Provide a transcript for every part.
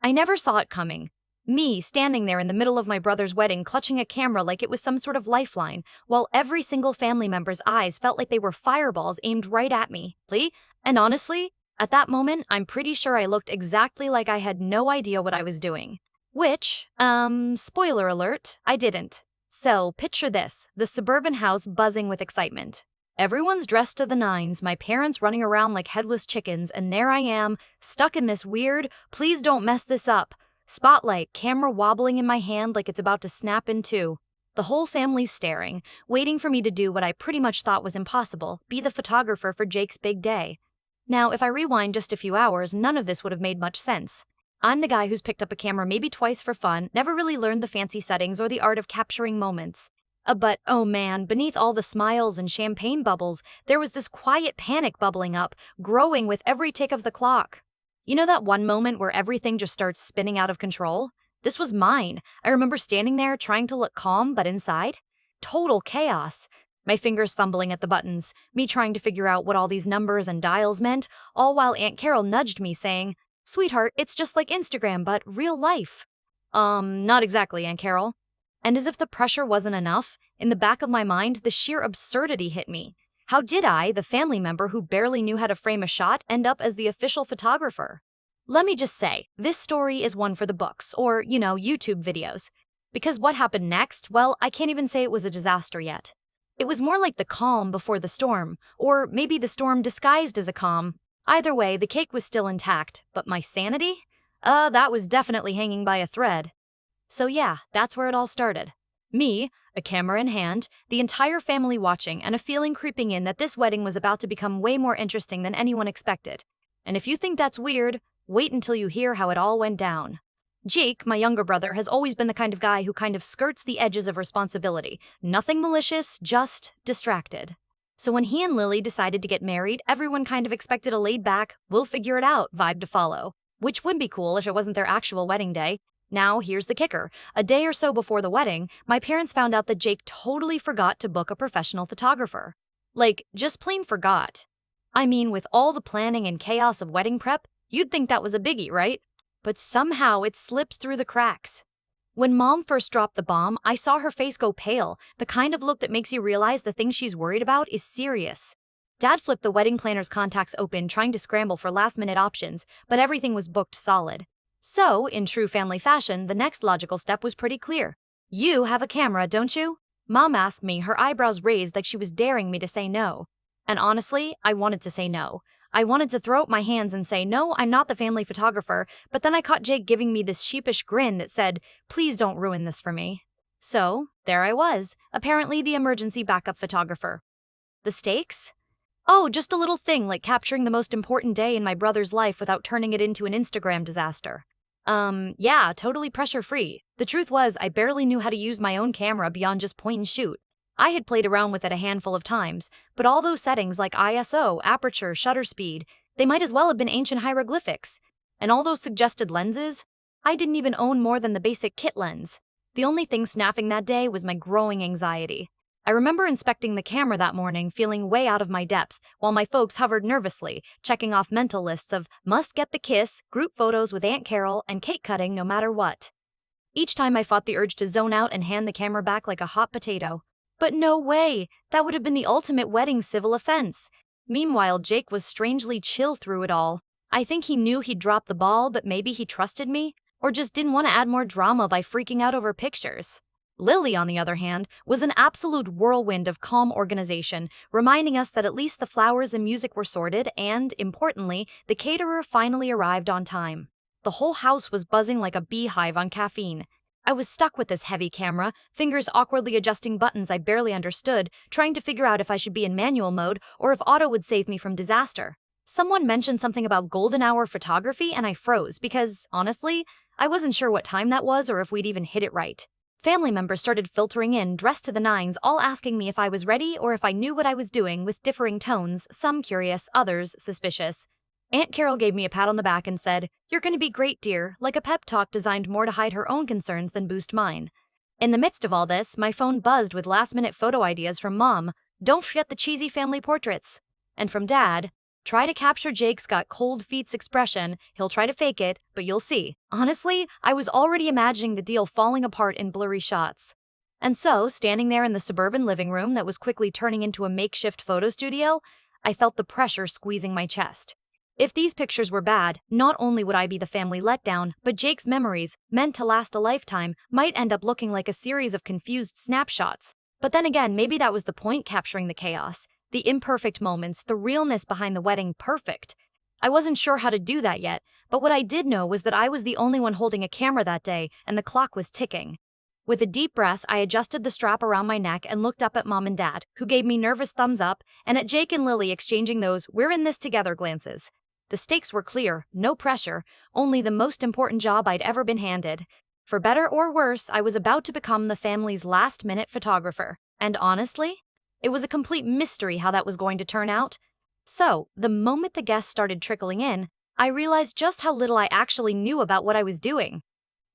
I never saw it coming. Me, standing there in the middle of my brother's wedding, clutching a camera like it was some sort of lifeline, while every single family member's eyes felt like they were fireballs aimed right at me. And honestly, at that moment, I'm pretty sure I looked exactly like I had no idea what I was doing. Which, spoiler alert, I didn't. So, picture this, the suburban house buzzing with excitement. Everyone's dressed to the nines, my parents running around like headless chickens, and there I am, stuck in this weird, please don't mess this up spotlight, camera wobbling in my hand like it's about to snap in two. The whole family's staring, waiting for me to do what I pretty much thought was impossible, be the photographer for Jake's big day. Now, if I rewind just a few hours, none of this would have made much sense. I'm the guy who's picked up a camera maybe twice for fun, never really learned the fancy settings or the art of capturing moments. But, oh man, beneath all the smiles and champagne bubbles, there was this quiet panic bubbling up, growing with every tick of the clock. You know that one moment where everything just starts spinning out of control? This was mine. I remember standing there trying to look calm, but inside, total chaos. My fingers fumbling at the buttons, me trying to figure out what all these numbers and dials meant, all while Aunt Carol nudged me saying, "Sweetheart, it's just like Instagram, but real life." Not exactly, Aunt Carol. And as if the pressure wasn't enough, in the back of my mind, the sheer absurdity hit me. How did I, the family member who barely knew how to frame a shot, end up as the official photographer? Let me just say, this story is one for the books, or, YouTube videos. Because what happened next, well, I can't even say it was a disaster yet. It was more like the calm before the storm, or maybe the storm disguised as a calm. Either way, the cake was still intact, but my sanity? That was definitely hanging by a thread. So yeah, that's where it all started. Me, a camera in hand, the entire family watching, and a feeling creeping in that this wedding was about to become way more interesting than anyone expected. And if you think that's weird, wait until you hear how it all went down. Jake, my younger brother, has always been the kind of guy who kind of skirts the edges of responsibility. Nothing malicious, just distracted. So when he and Lily decided to get married, everyone kind of expected a laid-back, we'll figure it out vibe to follow. Which would be cool if it wasn't their actual wedding day. Now, here's the kicker. A day or so before the wedding, my parents found out that Jake totally forgot to book a professional photographer. Like, just plain forgot. I mean, with all the planning and chaos of wedding prep, you'd think that was a biggie, right? But somehow it slips through the cracks. When Mom first dropped the bomb, I saw her face go pale, the kind of look that makes you realize the thing she's worried about is serious. Dad flipped the wedding planner's contacts open, trying to scramble for last-minute options, but everything was booked solid. So, in true family fashion, the next logical step was pretty clear. You have a camera, don't you? Mom asked me, her eyebrows raised like she was daring me to say no. And honestly, I wanted to say no. I wanted to throw up my hands and say, no, I'm not the family photographer, but then I caught Jake giving me this sheepish grin that said, please don't ruin this for me. So, there I was, apparently the emergency backup photographer. The stakes? Oh, just a little thing like capturing the most important day in my brother's life without turning it into an Instagram disaster. Yeah, totally pressure-free. The truth was, I barely knew how to use my own camera beyond just point and shoot. I had played around with it a handful of times, but all those settings like ISO, aperture, shutter speed, they might as well have been ancient hieroglyphics. And all those suggested lenses? I didn't even own more than the basic kit lens. The only thing snapping that day was my growing anxiety. I remember inspecting the camera that morning, feeling way out of my depth, while my folks hovered nervously, checking off mental lists of must get the kiss, group photos with Aunt Carol, and cake cutting no matter what. Each time I fought the urge to zone out and hand the camera back like a hot potato. But no way! That would have been the ultimate wedding civil offense. Meanwhile, Jake was strangely chill through it all. I think he knew he'd dropped the ball, but maybe he trusted me, or just didn't want to add more drama by freaking out over pictures. Lily, on the other hand, was an absolute whirlwind of calm organization, reminding us that at least the flowers and music were sorted and, importantly, the caterer finally arrived on time. The whole house was buzzing like a beehive on caffeine. I was stuck with this heavy camera, fingers awkwardly adjusting buttons I barely understood, trying to figure out if I should be in manual mode or if auto would save me from disaster. Someone mentioned something about golden hour photography and I froze because, honestly, I wasn't sure what time that was or if we'd even hit it right. Family members started filtering in, dressed to the nines, all asking me if I was ready or if I knew what I was doing with differing tones, some curious, others suspicious. Aunt Carol gave me a pat on the back and said, "You're going to be great, dear," like a pep talk designed more to hide her own concerns than boost mine. In the midst of all this, my phone buzzed with last-minute photo ideas from Mom. Don't forget the cheesy family portraits. And from Dad, Try to capture Jake's got cold feet's expression. He'll try to fake it, but you'll see. Honestly, I was already imagining the deal falling apart in blurry shots. And so, standing there in the suburban living room that was quickly turning into a makeshift photo studio, I felt the pressure squeezing my chest. If these pictures were bad, not only would I be the family letdown, but Jake's memories, meant to last a lifetime, might end up looking like a series of confused snapshots. But then again, maybe that was the point, capturing the chaos. The imperfect moments, the realness behind the wedding perfect. I wasn't sure how to do that yet, but what I did know was that I was the only one holding a camera that day, and the clock was ticking. With a deep breath, I adjusted the strap around my neck and looked up at Mom and Dad, who gave me nervous thumbs up, and at Jake and Lily exchanging those "we're in this together" glances. The stakes were clear, no pressure, only the most important job I'd ever been handed. For better or worse, I was about to become the family's last-minute photographer. And honestly, it was a complete mystery how that was going to turn out. So, the moment the guests started trickling in, I realized just how little I actually knew about what I was doing.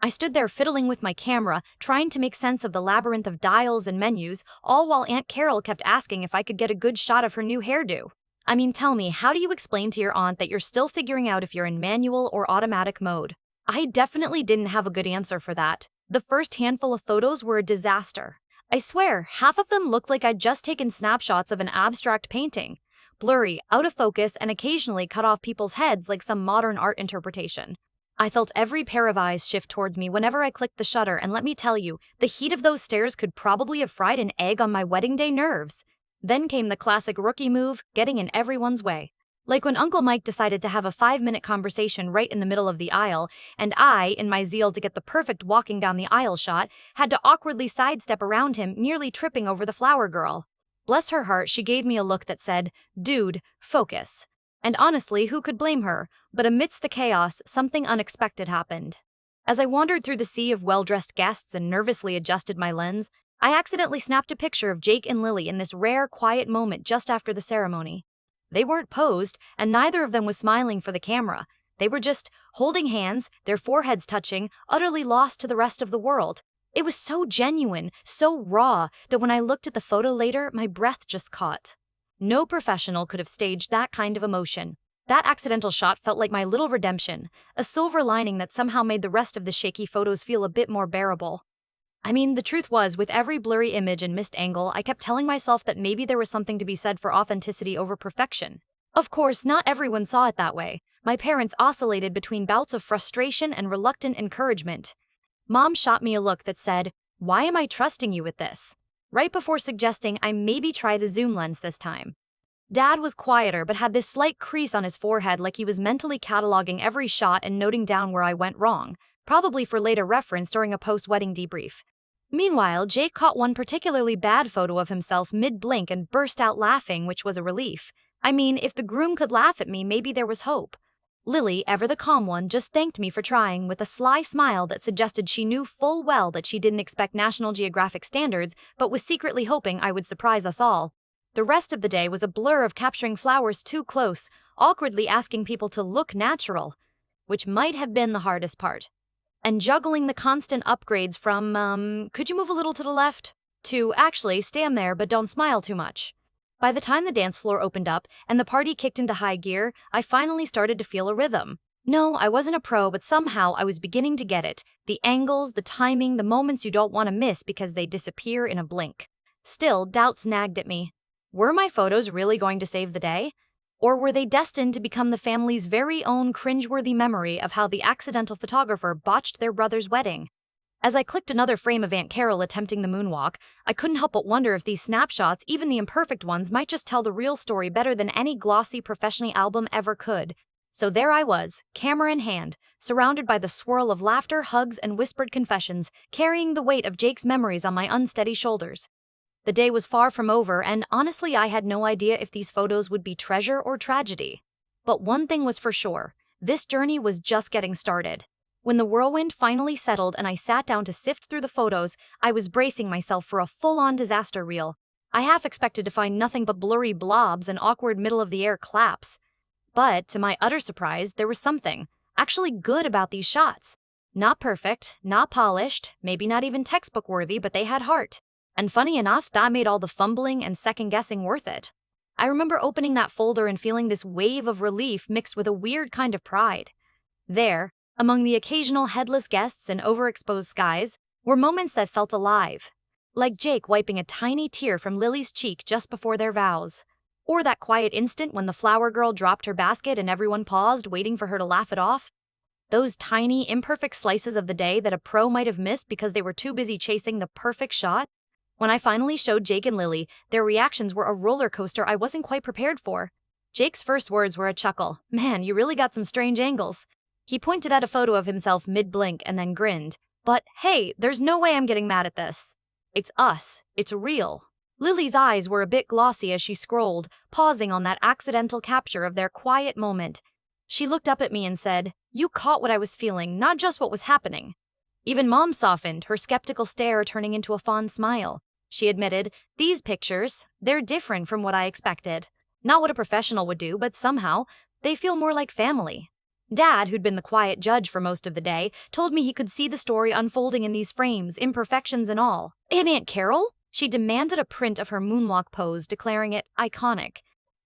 I stood there fiddling with my camera, trying to make sense of the labyrinth of dials and menus, all while Aunt Carol kept asking if I could get a good shot of her new hairdo. I mean, tell me, how do you explain to your aunt that you're still figuring out if you're in manual or automatic mode? I definitely didn't have a good answer for that. The first handful of photos were a disaster. I swear, half of them looked like I'd just taken snapshots of an abstract painting. Blurry, out of focus, and occasionally cut off people's heads like some modern art interpretation. I felt every pair of eyes shift towards me whenever I clicked the shutter, and let me tell you, the heat of those stares could probably have fried an egg on my wedding day nerves. Then came the classic rookie move, getting in everyone's way. Like when Uncle Mike decided to have a 5-minute conversation right in the middle of the aisle, and I, in my zeal to get the perfect walking down the aisle shot, had to awkwardly sidestep around him, nearly tripping over the flower girl. Bless her heart, she gave me a look that said, "Dude, focus." And honestly, who could blame her? But amidst the chaos, something unexpected happened. As I wandered through the sea of well-dressed guests and nervously adjusted my lens, I accidentally snapped a picture of Jake and Lily in this rare, quiet moment just after the ceremony. They weren't posed, and neither of them was smiling for the camera. They were just holding hands, their foreheads touching, utterly lost to the rest of the world. It was so genuine, so raw, that when I looked at the photo later, my breath just caught. No professional could have staged that kind of emotion. That accidental shot felt like my little redemption, a silver lining that somehow made the rest of the shaky photos feel a bit more bearable. I mean, the truth was, with every blurry image and missed angle, I kept telling myself that maybe there was something to be said for authenticity over perfection. Of course, not everyone saw it that way. My parents oscillated between bouts of frustration and reluctant encouragement. Mom shot me a look that said, "Why am I trusting you with this?" right before suggesting I maybe try the zoom lens this time. Dad was quieter but had this slight crease on his forehead, like he was mentally cataloging every shot and noting down where I went wrong, probably for later reference during a post-wedding debrief. Meanwhile, Jake caught one particularly bad photo of himself mid-blink and burst out laughing, which was a relief. I mean, if the groom could laugh at me, maybe there was hope. Lily, ever the calm one, just thanked me for trying with a sly smile that suggested she knew full well that she didn't expect National Geographic standards, but was secretly hoping I would surprise us all. The rest of the day was a blur of capturing flowers too close, awkwardly asking people to look natural, which might have been the hardest part. And juggling the constant upgrades from, "could you move a little to the left?" to "actually, stand there but don't smile too much." By the time the dance floor opened up and the party kicked into high gear, I finally started to feel a rhythm. No, I wasn't a pro, but somehow I was beginning to get it. The angles, the timing, the moments you don't want to miss because they disappear in a blink. Still, doubts nagged at me. Were my photos really going to save the day? Or were they destined to become the family's very own cringeworthy memory of how the accidental photographer botched their brother's wedding? As I clicked another frame of Aunt Carol attempting the moonwalk, I couldn't help but wonder if these snapshots, even the imperfect ones, might just tell the real story better than any glossy professional album ever could. So there I was, camera in hand, surrounded by the swirl of laughter, hugs, and whispered confessions, carrying the weight of Jake's memories on my unsteady shoulders. The day was far from over, and honestly I had no idea if these photos would be treasure or tragedy. But one thing was for sure, this journey was just getting started. When the whirlwind finally settled and I sat down to sift through the photos, I was bracing myself for a full-on disaster reel. I half expected to find nothing but blurry blobs and awkward middle-of-the-air claps. But, to my utter surprise, there was something actually good about these shots. Not perfect, not polished, maybe not even textbook-worthy, but they had heart. And funny enough, that made all the fumbling and second-guessing worth it. I remember opening that folder and feeling this wave of relief mixed with a weird kind of pride. There, among the occasional headless guests and overexposed skies, were moments that felt alive. Like Jake wiping a tiny tear from Lily's cheek just before their vows. Or that quiet instant when the flower girl dropped her basket and everyone paused, waiting for her to laugh it off. Those tiny, imperfect slices of the day that a pro might have missed because they were too busy chasing the perfect shot. When I finally showed Jake and Lily, their reactions were a roller coaster I wasn't quite prepared for. Jake's first words were a chuckle. "Man, you really got some strange angles." He pointed at a photo of himself mid-blink and then grinned. "But hey, there's no way I'm getting mad at this. It's us. It's real." Lily's eyes were a bit glossy as she scrolled, pausing on that accidental capture of their quiet moment. She looked up at me and said, "You caught what I was feeling, not just what was happening." Even Mom softened, her skeptical stare turning into a fond smile. She admitted, "These pictures, they're different from what I expected. Not what a professional would do, but somehow, they feel more like family." Dad, who'd been the quiet judge for most of the day, told me he could see the story unfolding in these frames, imperfections and all. "And Aunt Carol?" She demanded a print of her moonwalk pose, declaring it iconic.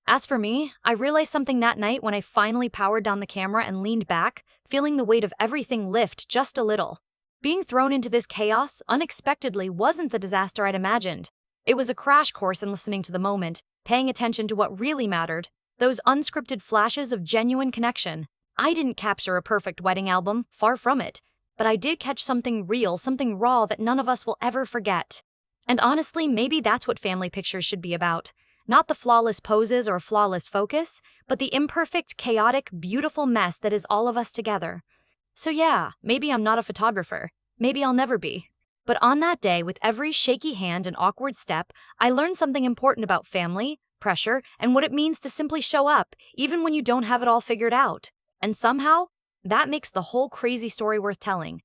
As for me, I realized something that night when I finally powered down the camera and leaned back, feeling the weight of everything lift just a little. Being thrown into this chaos unexpectedly wasn't the disaster I'd imagined. It was a crash course in listening to the moment, paying attention to what really mattered, those unscripted flashes of genuine connection. I didn't capture a perfect wedding album, far from it, but I did catch something real, something raw that none of us will ever forget. And honestly, maybe that's what family pictures should be about. Not the flawless poses or flawless focus, but the imperfect, chaotic, beautiful mess that is all of us together. So yeah, maybe I'm not a photographer. Maybe I'll never be. But on that day, with every shaky hand and awkward step, I learned something important about family, pressure, and what it means to simply show up, even when you don't have it all figured out. And somehow, that makes the whole crazy story worth telling.